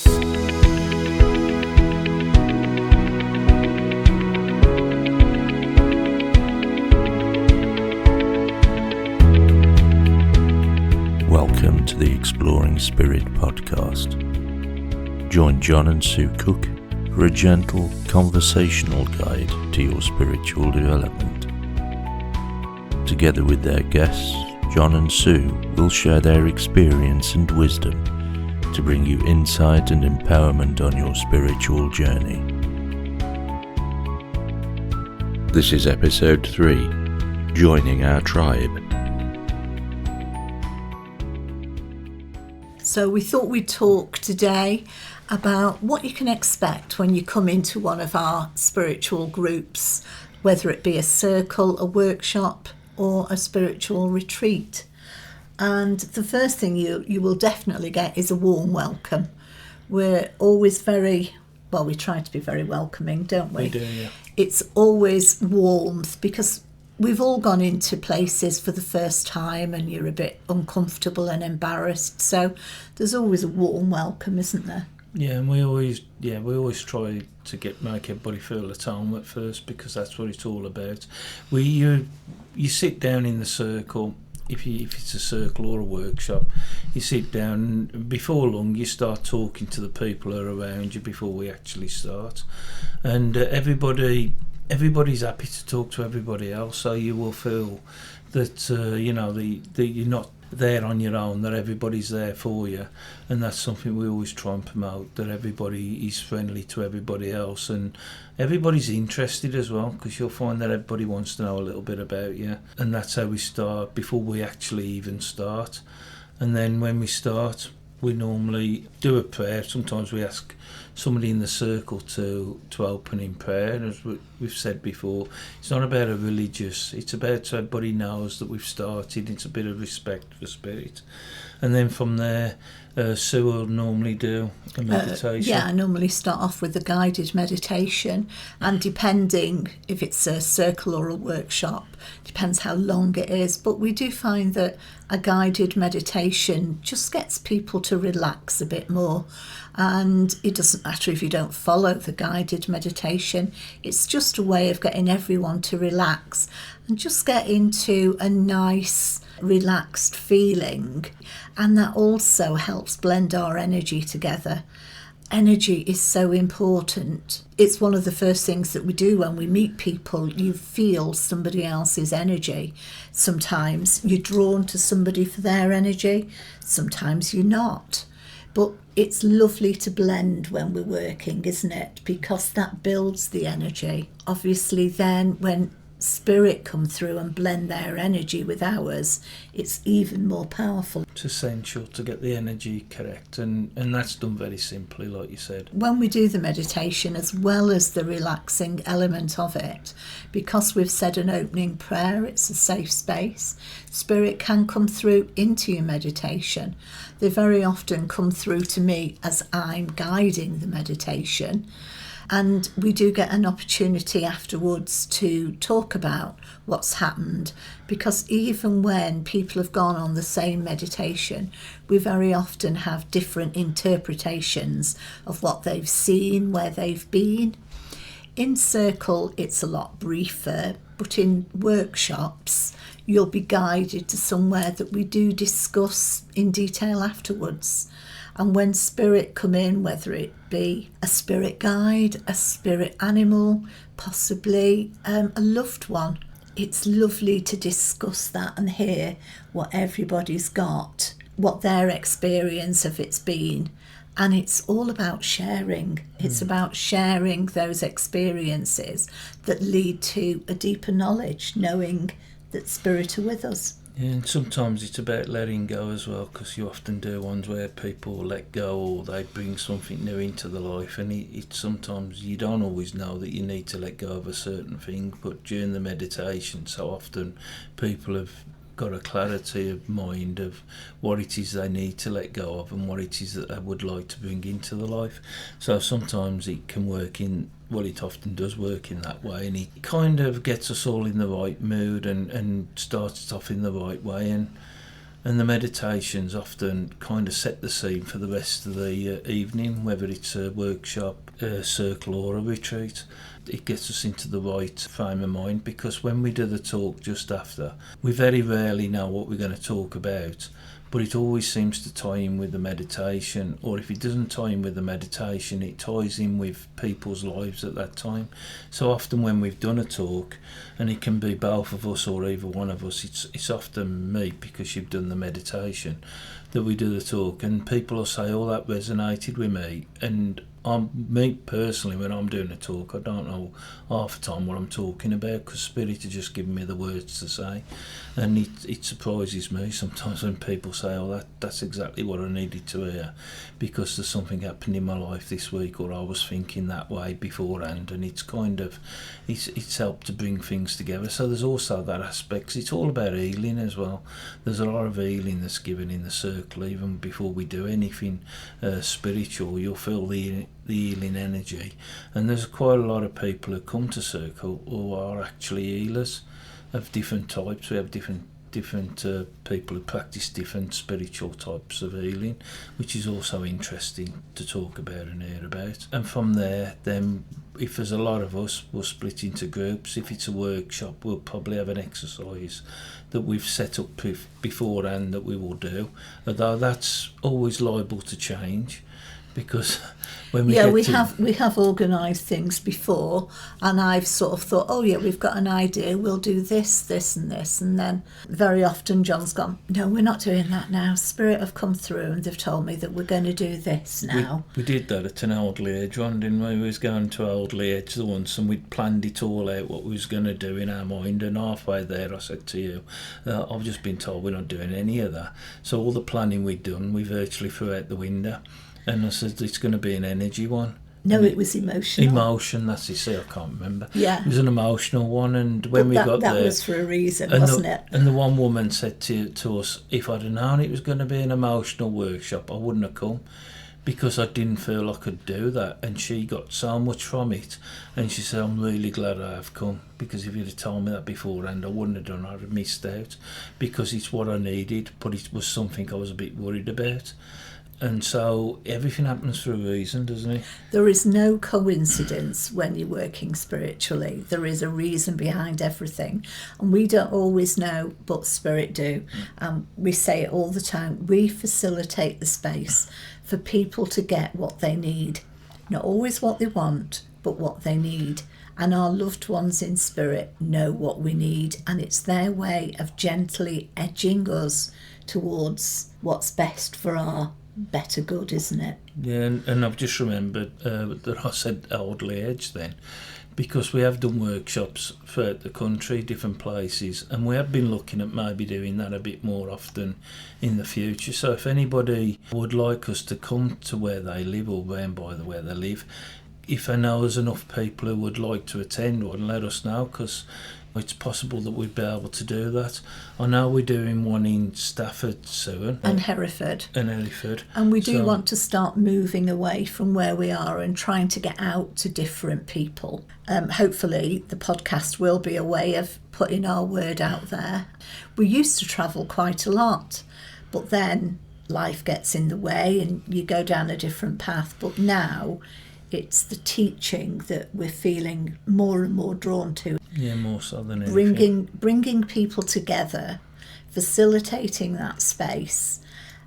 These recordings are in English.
Welcome to the Exploring Spirit podcast. Join John and Sue Cook for a gentle conversational guide to your spiritual development. Together with their guests, John and Sue will share their experience and wisdom to bring you insight and empowerment on your spiritual journey. This is episode 3, Joining Our Tribe. So we thought we'd talk today about what you can expect when you come into one of our spiritual groups, whether it be a circle, a workshop, or a spiritual retreat. And the first thing you will definitely get is a warm welcome. We're always we try to be very welcoming, don't we? We do, yeah. It's always warmth because we've all gone into places for the first time and you're a bit uncomfortable and embarrassed. So there's always a warm welcome, isn't there? Yeah, and we always try to make everybody feel at home at first, because that's what it's all about. You sit down in the circle. If it's a circle or a workshop, you sit down, and before long you start talking to the people who are around you before we actually start, and everybody's happy to talk to everybody else, so you will feel that you're not there on your own, that everybody's there for you. And that's something we always try and promote, that everybody is friendly to everybody else and everybody's interested as well, because you'll find that everybody wants to know a little bit about you. And that's how we start before we actually even start. And then when we start, we normally do a prayer. Sometimes we ask somebody in the circle to open in prayer. And as we've said before, it's not about a religious, it's about so everybody knows that we've started. It's a bit of respect for spirit. And then from there, Sue will normally do a meditation. I normally start off with a guided meditation, and depending if it's a circle or a workshop, depends how long it is, but we do find that a guided meditation just gets people to relax a bit more. And it doesn't matter if you don't follow the guided meditation, it's just a way of getting everyone to relax and just get into a nice relaxed feeling. And that also helps blend our energy together. Energy is so important. It's one of the first things that we do when we meet people. You feel somebody else's energy. Sometimes you're drawn to somebody for their energy, sometimes you're not. But it's lovely to blend when we're working, isn't it? Because that builds the energy. Obviously then when spirit come through and blend their energy with ours, it's even more powerful. It's essential to get the energy correct, and that's done very simply, like you said. When we do the meditation, as well as the relaxing element of it, because we've said an opening prayer, it's a safe space, spirit can come through into your meditation. They very often come through to me as I'm guiding the meditation. And we do get an opportunity afterwards to talk about what's happened, because even when people have gone on the same meditation, we very often have different interpretations of what they've seen, where they've been. In circle, it's a lot briefer, but in workshops, you'll be guided to somewhere that we do discuss in detail afterwards. And when spirit come in, whether it be a spirit guide, a spirit animal, possibly a loved one, it's lovely to discuss that and hear what everybody's got, what their experience of it's been. And it's all about sharing. It's about sharing those experiences that lead to a deeper knowledge, knowing that spirit are with us. Yeah, and sometimes it's about letting go as well, because you often do ones where people let go or they bring something new into the life, and it's sometimes you don't always know that you need to let go of a certain thing, but during the meditation so often people have got a clarity of mind of what it is they need to let go of and what it is that they would like to bring into the life. So sometimes it can work in, well, it often does work in that way, and it kind of gets us all in the right mood and starts us off in the right way, And the meditations often kind of set the scene for the rest of the evening, whether it's a workshop, a circle or a retreat. It gets us into the right frame of mind, because when we do the talk just after, we very rarely know what we're going to talk about, but it always seems to tie in with the meditation, or if it doesn't tie in with the meditation, it ties in with people's lives at that time. So often when we've done a talk, and it can be both of us or either one of us, it's often me, because you've done the meditation, that we do the talk, and people will say, oh, that resonated with me. And me personally, when I'm doing a talk, I don't know half the time what I'm talking about, because Spirit are just giving me the words to say. And it surprises me sometimes when people say, oh, that's exactly what I needed to hear, because there's something happened in my life this week, or I was thinking that way beforehand. And it's kind of, it's helped to bring things together. So there's also that aspect. It's all about healing as well. There's a lot of healing that's given in the circle. Even before we do anything spiritual, you'll feel the healing energy. And there's quite a lot of people who come to Circle who are actually healers of different types. We have different people who practice different spiritual types of healing, which is also interesting to talk about and hear about. And from there, then, if there's a lot of us, we'll split into groups. If it's a workshop, we'll probably have an exercise that we've set up beforehand that we will do, although that's always liable to change, because when we have organised things before, and I've sort of thought, oh yeah, we've got an idea, we'll do this and this, and then very often John's gone, no, we're not doing that now. Spirit have come through and they've told me that we're going to do this now. We did that at an Oldley Edge one, didn't we? We was going to Oldley Edge once, and we'd planned it all out what we was going to do in our mind, and halfway there I said to you, I've just been told we're not doing any of that. So all the planning we'd done, we virtually threw out the window. And I said, it's going to be an energy one. No, it was emotional. Emotion, that's it. See, I can't remember. Yeah. It was an emotional one, and when we got there... That was for a reason, wasn't it? And the one woman said to us, if I'd have known it was going to be an emotional workshop, I wouldn't have come, because I didn't feel I could do that. And she got so much from it, and she said, I'm really glad I have come, because if you'd have told me that beforehand, I wouldn't have done it. I'd have missed out, because it's what I needed, but it was something I was a bit worried about. And so everything happens for a reason, doesn't it? There is no coincidence when you're working spiritually. There is a reason behind everything. And we don't always know, but Spirit do. We say it all the time. We facilitate the space for people to get what they need. Not always what they want, but what they need. And our loved ones in Spirit know what we need. And it's their way of gently edging us towards what's best for our better good, isn't it? Yeah, and I've just remembered that I said Oldley Edge then, because we have done workshops throughout the country, different places, and we have been looking at maybe doing that a bit more often in the future. So if anybody would like us to come to where they live, or round by where they live, if I know there's enough people who would like to attend one, let us know, because it's possible that we'd be able to do that. I know we're doing one in Stafford soon. And Hereford. And we do want to start moving away from where we are and trying to get out to different people. Hopefully the podcast will be a way of putting our word out there. We used to travel quite a lot, but then life gets in the way and you go down a different path. But now it's the teaching that we're feeling more and more drawn to. Yeah, more so than anything. Bringing people together, facilitating that space,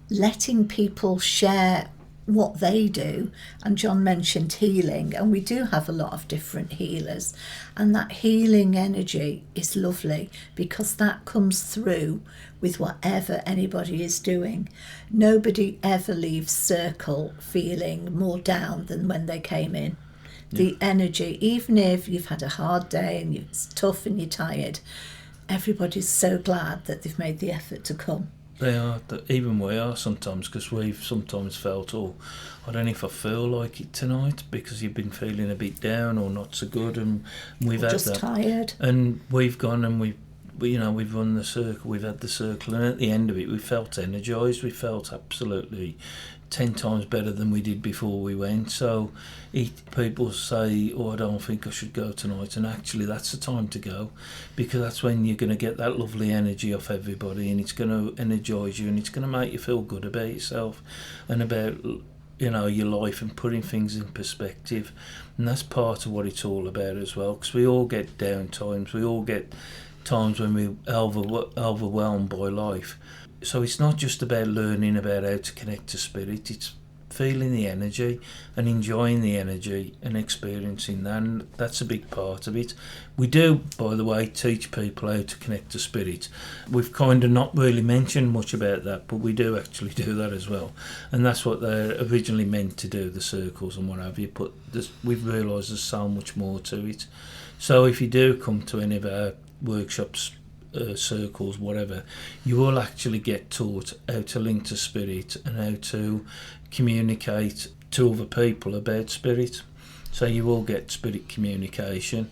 letting people share what they do. And John mentioned healing, and we do have a lot of different healers, and that healing energy is lovely, because that comes through with whatever anybody is doing. Nobody ever leaves Circle feeling more down than when they came in. The energy, even if you've had a hard day and it's tough and you're tired, everybody's so glad that they've made the effort to come. They are, even we are sometimes, because we've sometimes felt, I don't know if I feel like it tonight, because you've been feeling a bit down or not so good, and we've had just that. Tired. And we've gone and we've run the circle, we've had the circle, and at the end of it we felt energised, we felt absolutely 10 times better than we did before we went. So people say, I don't think I should go tonight, and actually that's the time to go, because that's when you're going to get that lovely energy off everybody, and it's going to energise you, and it's going to make you feel good about yourself and about your life, and putting things in perspective. And that's part of what it's all about as well, because we all get down times, we all get times when we're overwhelmed by life. So it's not just about learning about how to connect to spirit, it's feeling the energy and enjoying the energy and experiencing that, and that's a big part of it. We do, by the way, teach people how to connect to spirit. We've kind of not really mentioned much about that, but we do actually do that as well, and that's what they're originally meant to do, the circles and what have you, but we've realised there's so much more to it. So if you do come to any of our workshops, circles, whatever, you will actually get taught how to link to spirit and how to communicate to other people about spirit. So you will get spirit communication,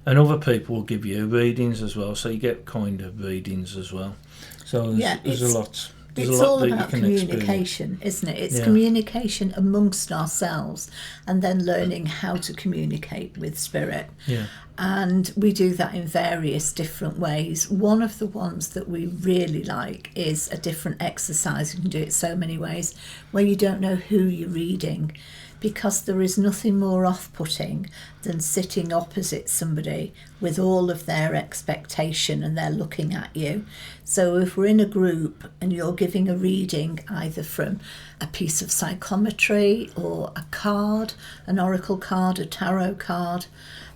and other people will give you readings as well, so you get kind of readings as well. So there's a lot. There's it's a lot all that about you can communication, isn't it? It's communication amongst ourselves, and then learning how to communicate with spirit. Yeah. And we do that in various different ways. One of the ones that we really like is a different exercise. You can do it so many ways, where you don't know who you're reading, because there is nothing more off-putting than sitting opposite somebody with all of their expectation and they're looking at you. So if we're in a group and you're giving a reading either from a piece of psychometry or a card, an oracle card, a tarot card,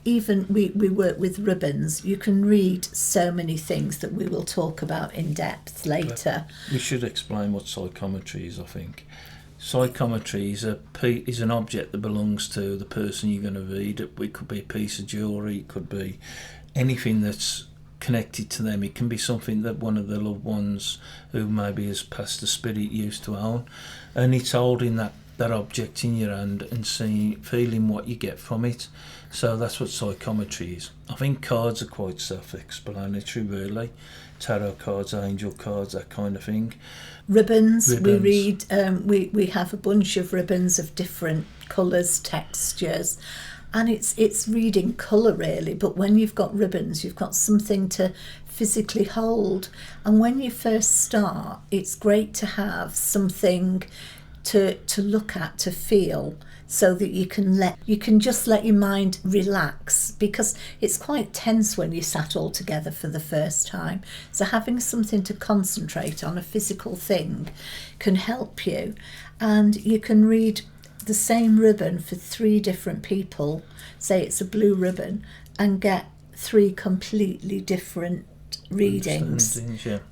even we work with ribbons. You can read so many things that we will talk about in depth later. We should explain what psychometry is, I think. Psychometry is an object that belongs to the person you're going to read. It could be a piece of jewellery, it could be anything that's connected to them. It can be something that one of the loved ones who maybe has passed the spirit used to own, and it's holding that object in your hand and feeling what you get from it. So that's what psychometry is. I think cards are quite self-explanatory, really. Tarot cards, angel cards, that kind of thing. Ribbons. We read. We have a bunch of ribbons of different colours, textures, and it's reading colour really. But when you've got ribbons, you've got something to physically hold. And when you first start, it's great to have something to look at, to feel, so that you can just let your mind relax, because it's quite tense when you sat all together for the first time. So having something to concentrate on, a physical thing, can help you. And you can read the same ribbon for 3 different people, say it's a blue ribbon, and get 3 completely different readings,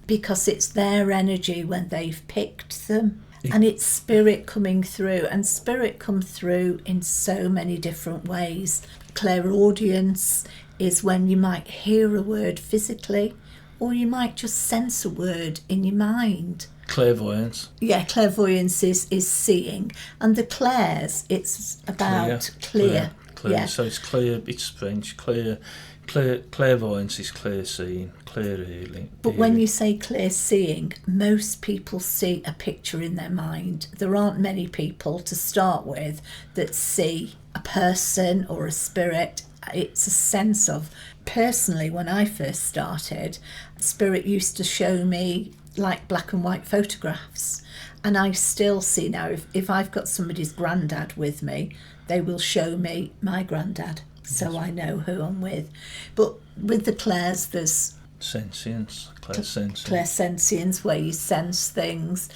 because it's their energy when they've picked them. And it's spirit coming through, and spirit comes through in so many different ways. Clairaudience is when you might hear a word physically, or you might just sense a word in your mind. Clairvoyance. Yeah, clairvoyance is seeing. And the clairs, it's about clear. Yeah. So it's clear, it's French, clairvoyance is clear seeing, clear hearing. But when you say clear seeing, most people see a picture in their mind. There aren't many people to start with that see a person or a spirit. It's a sense of, personally, when I first started, spirit used to show me like black and white photographs. And I still see now, if I've got somebody's granddad with me, they will show me my granddad, so I know who I'm with. But with the clairs, there's sentience, clairsentience, where you sense things.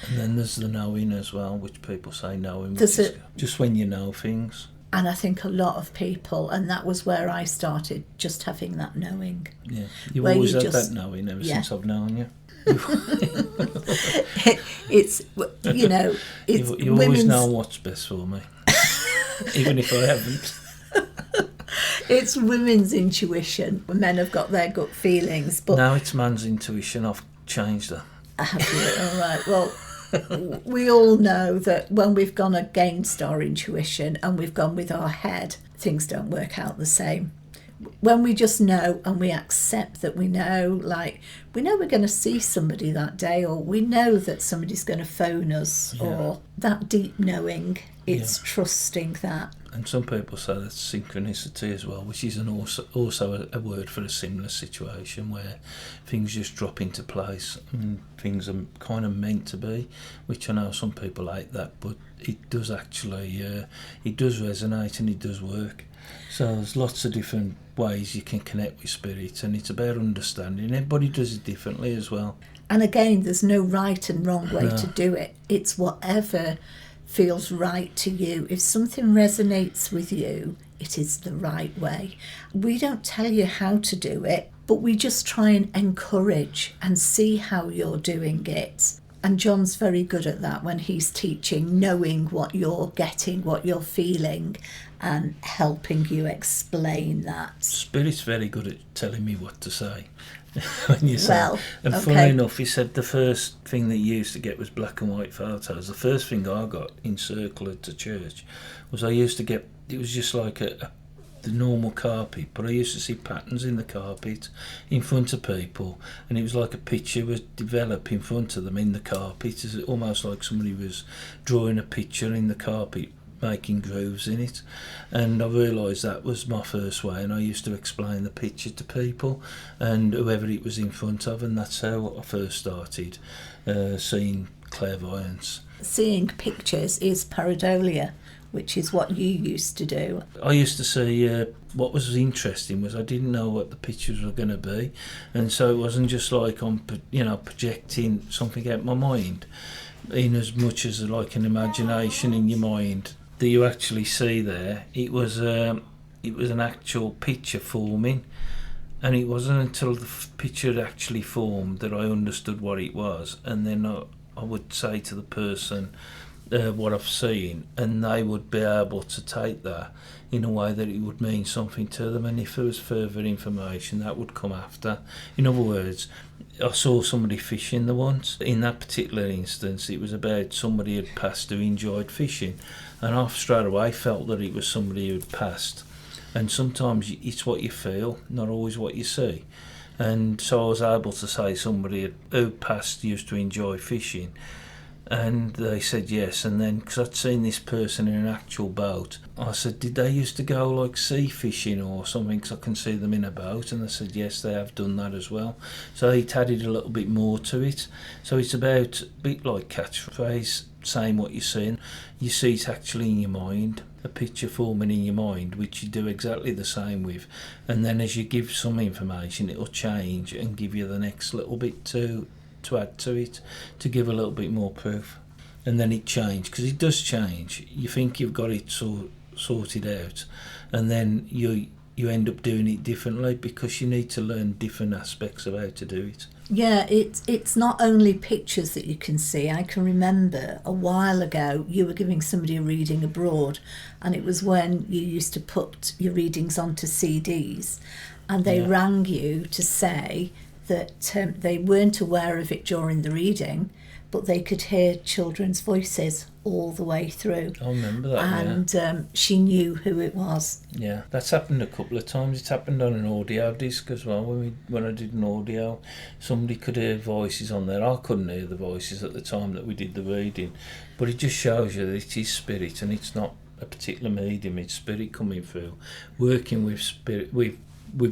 And then there's the knowing as well, which people say knowing, just when you know things. And I think a lot of people, and that was where I started, just having that knowing. Yeah, you've always had that knowing ever since I've known you. It's, you know, it's you always know what's best for me, even if I haven't. It's women's intuition. Men have got their gut feelings, but now it's man's intuition. I've changed that. Have you? All right. Well, we all know that when we've gone against our intuition and we've gone with our head, things don't work out the same. when we just know and we accept that we know, like we know we're going to see somebody that day, or we know that somebody's going to phone us, or that deep knowing, it's trusting that. And some people say that's synchronicity as well, which is also a word for a similar situation where things just drop into place and things are kind of meant to be, which I know some people hate that, but it does actually, it does resonate and it does work. So there's lots of different ways you can connect with spirit, and it's about understanding. Everybody does it differently as well. And again, there's no right and wrong way to do it. It's whatever feels right to you. If something resonates with you, it is the right way. We don't tell you how to do it, but we just try and encourage and see how you're doing it. And John's very good at that when he's teaching, knowing what you're getting, what you're feeling, and helping you explain that. Spirit's very good at telling me what to say. When you say, Well, and funny enough, he said the first thing that he used to get was black and white photos. The first thing I got in Circle at the church was I used to get, it was just like the normal carpet, but I used to see patterns in the carpet in front of people, and it was like a picture was developed in front of them in the carpet. It's almost like somebody was drawing a picture in the carpet, making grooves in it. And I realised that was my first way, and I used to explain the picture to people and whoever it was in front of, and that's how I first started seeing clairvoyance. Seeing pictures is pareidolia, which is what you used to do. I used to see, what was interesting was I didn't know what the pictures were going to be, and so it wasn't just like I'm projecting something out my mind, in as much as like an imagination in your mind that you actually see there. It was an actual picture forming, and it wasn't until the picture had actually formed that I understood what it was, and then I would say to the person what I've seen, and they would be able to take that in a way that it would mean something to them, and if there was further information that would come after. In other words, I saw somebody fishing there once. In that particular instance, it was about somebody had passed who enjoyed fishing, and I straight away felt that it was somebody who had passed. And sometimes it's what you feel, not always what you see. And so I was able to say somebody who passed used to enjoy fishing, and they said yes. And then, because I'd seen this person in an actual boat, I said, did they used to go like sea fishing or something, because I can see them in a boat? And they said yes, they have done that as well. So it added a little bit more to it. So it's about a bit like catchphrase, saying what you're seeing. You see it actually in your mind, a picture forming in your mind, which you do exactly the same with, and then as you give some information, it'll change and give you the next little bit to add to it, to give a little bit more proof. And then it changed, because it does change. You think you've got it sorted out, and then you end up doing it differently, because you need to learn different aspects of how to do it. Yeah, it's not only pictures that you can see. I can remember a while ago you were giving somebody a reading abroad, and it was when you used to put your readings onto CDs, and they rang you to say that they weren't aware of it during the reading, but they could hear children's voices all the way through. I remember that, and she knew who it was. Yeah, that's happened a couple of times. It's happened on an audio disc as well. When I did an audio, somebody could hear voices on there. I couldn't hear the voices at the time that we did the reading, but it just shows you that it is spirit, and it's not a particular medium. It's spirit coming through, working with spirit, with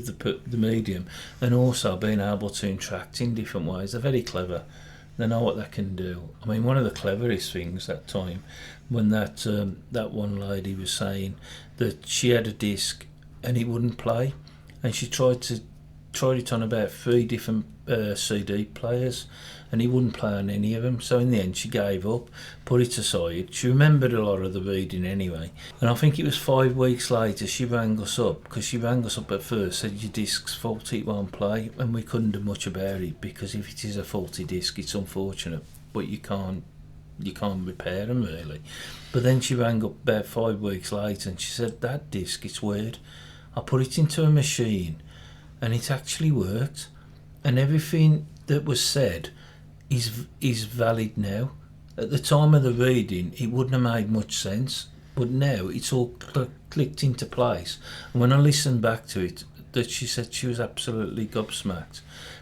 the medium, and also being able to interact in different ways. They're very clever. They know what they can do. I mean, one of the cleverest things that time, when that one lady was saying that she had a disc and it wouldn't play, and she tried it on about 3 different CD players, and he wouldn't play on any of them. So in the end she gave up, put it aside. She remembered a lot of the reading anyway, and I think it was 5 weeks later she rang us up, because she rang us up at first, said your disc's faulty, it won't play, and we couldn't do much about it, because if it is a faulty disc it's unfortunate, but you can't repair them really. But then she rang up about 5 weeks later and she said, that disc, it's weird, I put it into a machine and it actually worked, and everything that was said is valid now. At the time of the reading it wouldn't have made much sense, but now it's all clicked into place, and when I listen back to it that she said she was absolutely gobsmacked,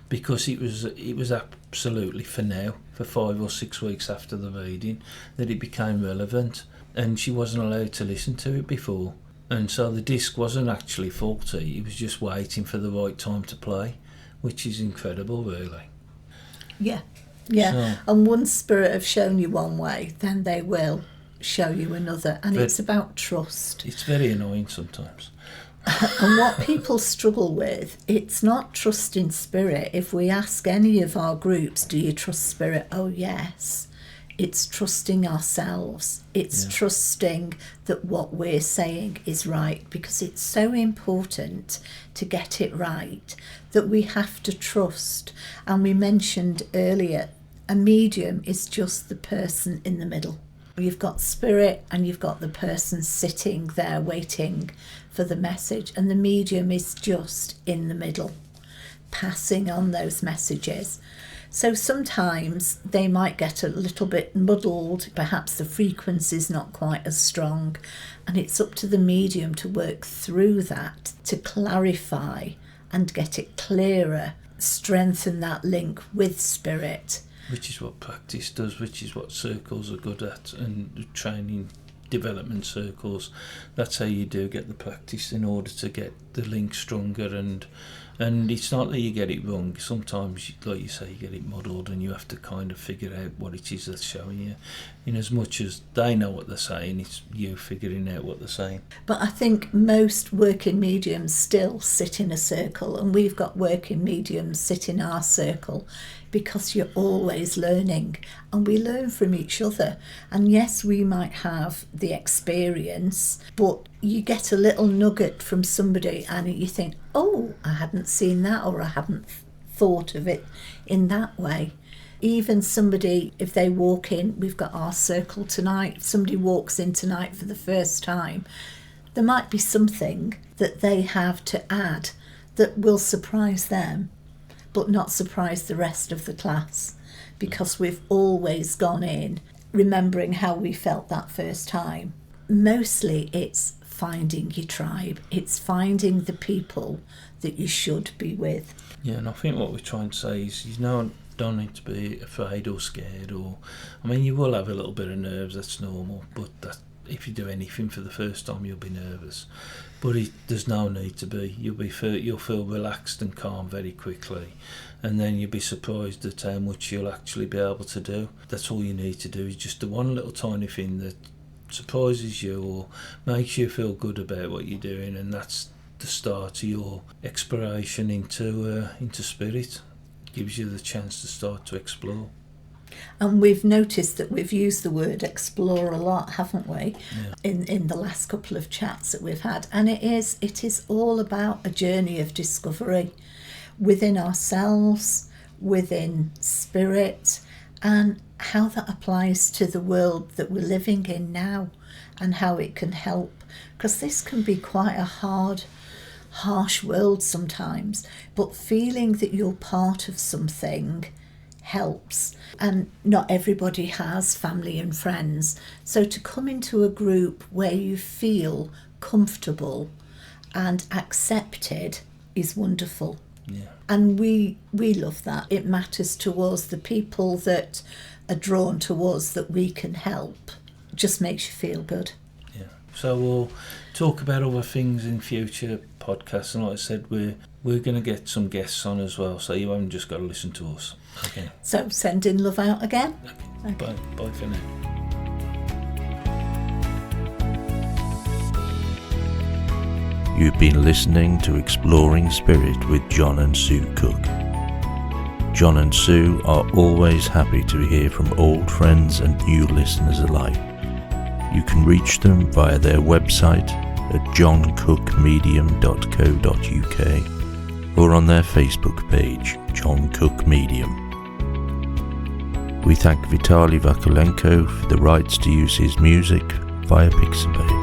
because it was absolutely for now, for 5 or 6 weeks after the reading, that it became relevant, and she wasn't allowed to listen to it before. And so the disc wasn't actually faulty, it was just waiting for the right time to play, which is incredible, really. Yeah. So, And once Spirit have shown you one way, then they will show you another. And it's about trust. it's very annoying sometimes. And what people struggle with, it's not trust in Spirit. If we ask any of our groups, do you trust Spirit? Oh, yes. It's trusting ourselves. It's trusting that what we're saying is right, because it's so important to get it right that we have to trust. And we mentioned earlier, a medium is just the person in the middle. You've got Spirit and you've got the person sitting there waiting for the message, and the medium is just in the middle, passing on those messages. So sometimes they might get a little bit muddled, perhaps the frequency's not quite as strong, and it's up to the medium to work through that, to clarify and get it clearer, strengthen that link with Spirit. Which is what practice does, which is what circles are good at, and training development circles. That's how you do get the practice in order to get the link stronger, and it's not that you get it wrong. Sometimes, like you say, you get it muddled and you have to kind of figure out what it is that's showing you. In as much as they know what they're saying, it's you figuring out what they're saying. But I think most working mediums still sit in a circle, and we've got working mediums sit in our circle, because you're always learning, and we learn from each other. And yes, we might have the experience, but you get a little nugget from somebody and you think, oh, I hadn't seen that, or I hadn't thought of it in that way. Even somebody, if they walk in, we've got our circle tonight, if somebody walks in tonight for the first time, there might be something that they have to add that will surprise them, but not surprise the rest of the class, because we've always gone in remembering how we felt that first time. Mostly it's finding your tribe, it's finding the people that you should be with. Yeah, and I think what we're trying to say is you don't need to be afraid or scared, or, I mean, you will have a little bit of nerves, that's normal, but if you do anything for the first time, you'll be nervous. But there's no need to be. You'll feel relaxed and calm very quickly, and then you'll be surprised at how much you'll actually be able to do. That's all you need to do, is just the one little tiny thing that surprises you or makes you feel good about what you're doing, and that's the start of your exploration into spirit. It gives you the chance to start to explore. And we've noticed that we've used the word explore a lot, haven't we? Yeah. In the last couple of chats that we've had. And it is all about a journey of discovery within ourselves, within Spirit, and how that applies to the world that we're living in now, and how it can help. Because this can be quite a hard, harsh world sometimes, but feeling that you're part of something helps. And not everybody has family and friends, so to come into a group where you feel comfortable and accepted is wonderful. Yeah. And we love that. It matters to us. The people that are drawn to us that we can help, just makes you feel good. Yeah. So we'll talk about other things in future podcasts, and like I said, we're going to get some guests on as well, so you haven't just got to listen to us. Okay. So sending love out again. Okay. Bye for now. You've been listening to Exploring Spirit with John and Sue Cook. John and Sue are always happy to hear from old friends and new listeners alike. You can reach them via their website at johncookmedium.co.uk or on their Facebook page, John Cook Medium. We thank Vitaly Vakulenko for the rights to use his music via Pixabay.